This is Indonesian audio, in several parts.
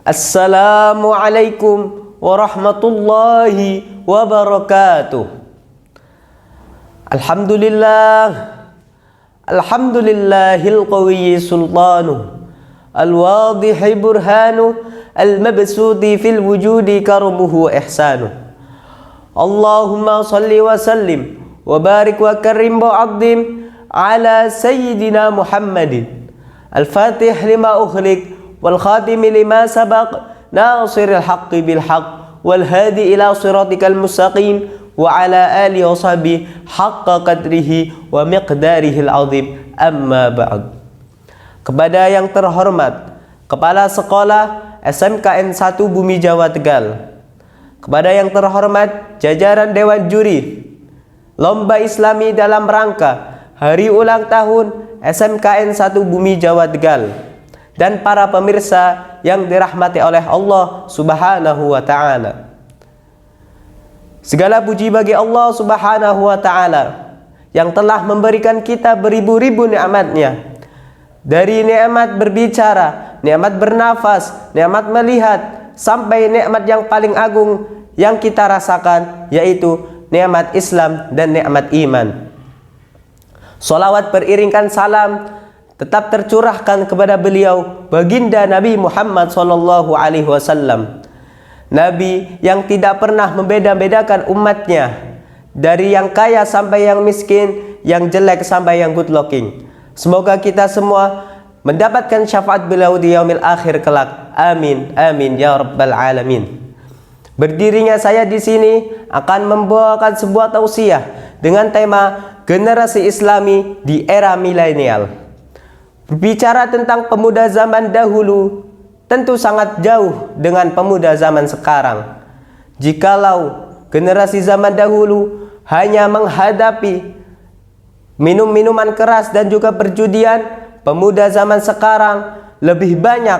Assalamualaikum warahmatullahi wabarakatuh. Alhamdulillahil qawiyyi sultanuh, al-wadihi burhanuh, al-mabsudi fil wujudi karumuhu ihsanuh. Allahumma salli wa sallim wa barik wa karim wa azim ala sayyidina Muhammadin al-fatih lima ukhliq wal khatimi lima sabaq nasiril haqqi bil haqq wal hadi ila siratikal mustaqim wa ala alihi wa sahbihi haqqa qadrihi wa miqdarihil azim. Amma ba'd. Kepada yang terhormat Kepala Sekolah SMKN 1 Bumi Jawa Tegal, kepada yang terhormat jajaran Dewan Juri Lomba Islami dalam rangka Hari Ulang Tahun SMKN 1 Bumi Jawa Tegal, dan para pemirsa yang dirahmati oleh Allah Subhanahu wa Ta'ala. Segala puji bagi Allah Subhanahu wa Ta'ala yang telah memberikan kita beribu-ribu nikmatnya, dari nikmat berbicara, nikmat bernafas, nikmat melihat, sampai nikmat yang paling agung yang kita rasakan, yaitu nikmat Islam dan nikmat iman. Sholawat beriringkan salam tetap tercurahkan kepada beliau, baginda Nabi Muhammad sallallahu alaihi wasallam, Nabi yang tidak pernah membeda-bedakan umatnya, dari yang kaya sampai yang miskin, yang jelek sampai yang good looking. Semoga kita semua mendapatkan syafaat beliau di yaumil akhir kelak. Amin amin ya rabbal alamin. Berdirinya saya di sini akan membawakan sebuah tausiah dengan tema generasi Islami di era milenial. Berbicara tentang pemuda zaman dahulu tentu sangat jauh dengan pemuda zaman sekarang. Jikalau generasi zaman dahulu hanya menghadapi minum-minuman keras dan juga perjudian, pemuda zaman sekarang lebih banyak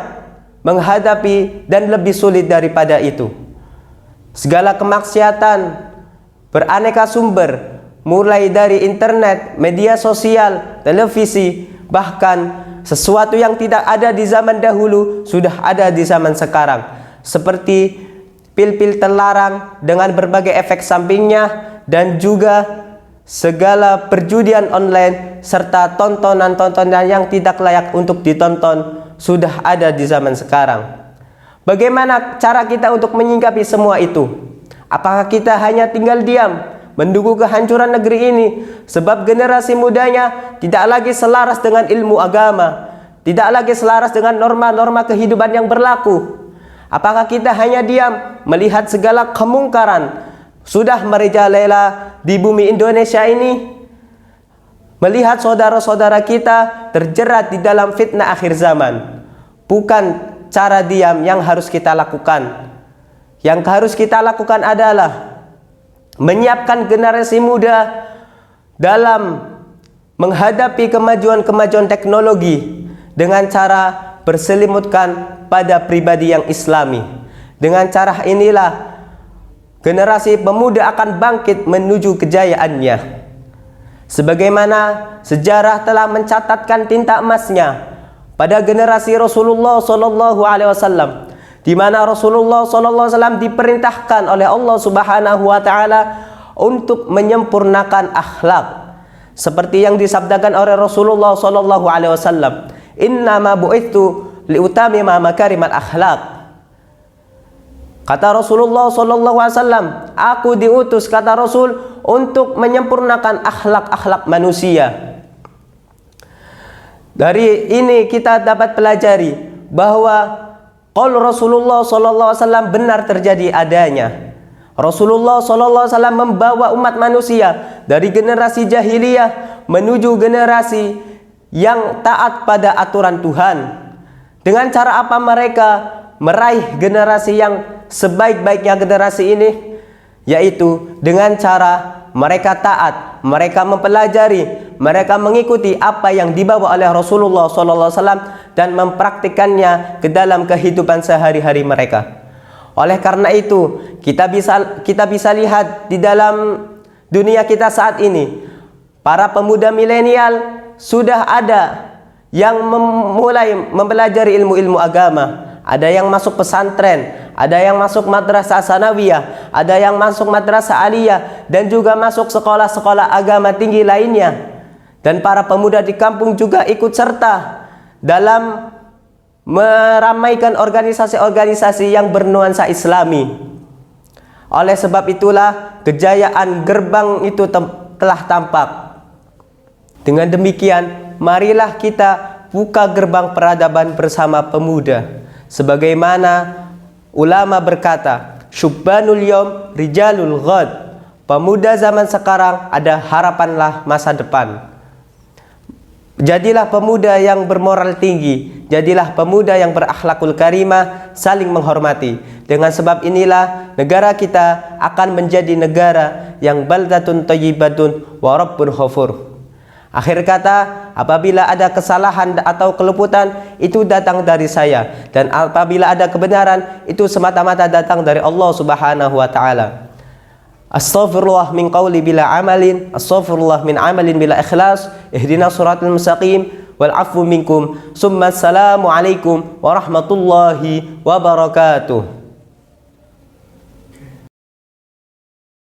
menghadapi dan lebih sulit daripada itu. Segala kemaksiatan beraneka sumber, mulai dari internet, media sosial, televisi, bahkan sesuatu yang tidak ada di zaman dahulu sudah ada di zaman sekarang, seperti pil-pil terlarang dengan berbagai efek sampingnya, dan juga segala perjudian online serta tontonan-tontonan yang tidak layak untuk ditonton sudah ada di zaman sekarang. Bagaimana cara kita untuk menyingkapi semua itu? Apakah kita hanya tinggal diam menunggu kehancuran negeri ini sebab generasi mudanya tidak lagi selaras dengan ilmu agama, tidak lagi selaras dengan norma-norma kehidupan yang berlaku? Apakah kita hanya diam melihat segala kemungkaran sudah merajalela di bumi Indonesia ini, melihat saudara-saudara kita terjerat di dalam fitnah akhir zaman? Bukan cara diam yang harus kita lakukan. Yang harus kita lakukan adalah menyiapkan generasi muda dalam menghadapi kemajuan-kemajuan teknologi dengan cara berselimutkan pada pribadi yang islami. Dengan cara inilah generasi pemuda akan bangkit menuju kejayaannya. Sebagaimana sejarah telah mencatatkan tinta emasnya pada generasi Rasulullah sallallahu alaihi wasallam, di mana Rasulullah SAW diperintahkan oleh Allah Subhanahu wa Ta'ala untuk menyempurnakan akhlak, seperti yang disabdakan oleh Rasulullah SAW, innama bu'ithu liutamima makarimal akhlak. Kata Rasulullah SAW, aku diutus, kata Rasul, untuk menyempurnakan akhlak-akhlak manusia. Dari ini kita dapat pelajari bahwa qaul Rasulullah SAW benar terjadi adanya. Rasulullah SAW membawa umat manusia dari generasi jahiliyah menuju generasi yang taat pada aturan Tuhan. Dengan cara apa mereka meraih generasi yang sebaik-baiknya generasi ini? Yaitu dengan cara mereka taat, mereka mempelajari, mereka mengikuti apa yang dibawa oleh Rasulullah SAW dan mempraktikannya ke dalam kehidupan sehari-hari mereka. Oleh karena itu, kita bisa lihat di dalam dunia kita saat ini, para pemuda milenial sudah ada yang mulai mempelajari ilmu-ilmu agama. ada yang masuk pesantren, ada yang masuk madrasah sanawiyah, ada yang masuk madrasah aliyah, dan juga masuk sekolah-sekolah agama tinggi lainnya. Dan para pemuda di kampung juga ikut serta dalam meramaikan organisasi-organisasi yang bernuansa Islami. Oleh sebab itulah kejayaan gerbang itu telah tampak. Dengan demikian, marilah kita buka gerbang peradaban bersama pemuda. Sebagaimana ulama berkata, syubbanul yawm rijalul ghad. Pemuda zaman sekarang ada harapanlah masa depan. Jadilah pemuda yang bermoral tinggi, jadilah pemuda yang berakhlakul karimah, saling menghormati. Dengan sebab inilah negara kita akan menjadi negara yang baldatun thayyibatun wa rabbun ghafur. Akhir kata, apabila ada kesalahan atau keluputan, itu datang dari saya, dan apabila ada kebenaran, itu semata-mata datang dari Allah Subhanahu wa taala. Astaghfirullah min qawli bila amalin, astaghfirullah min amalin bila ikhlas, ihdinas siratal mustaqim, wal afu minkum. Summa assalamu alaikum warahmatullahi wabarakatuh.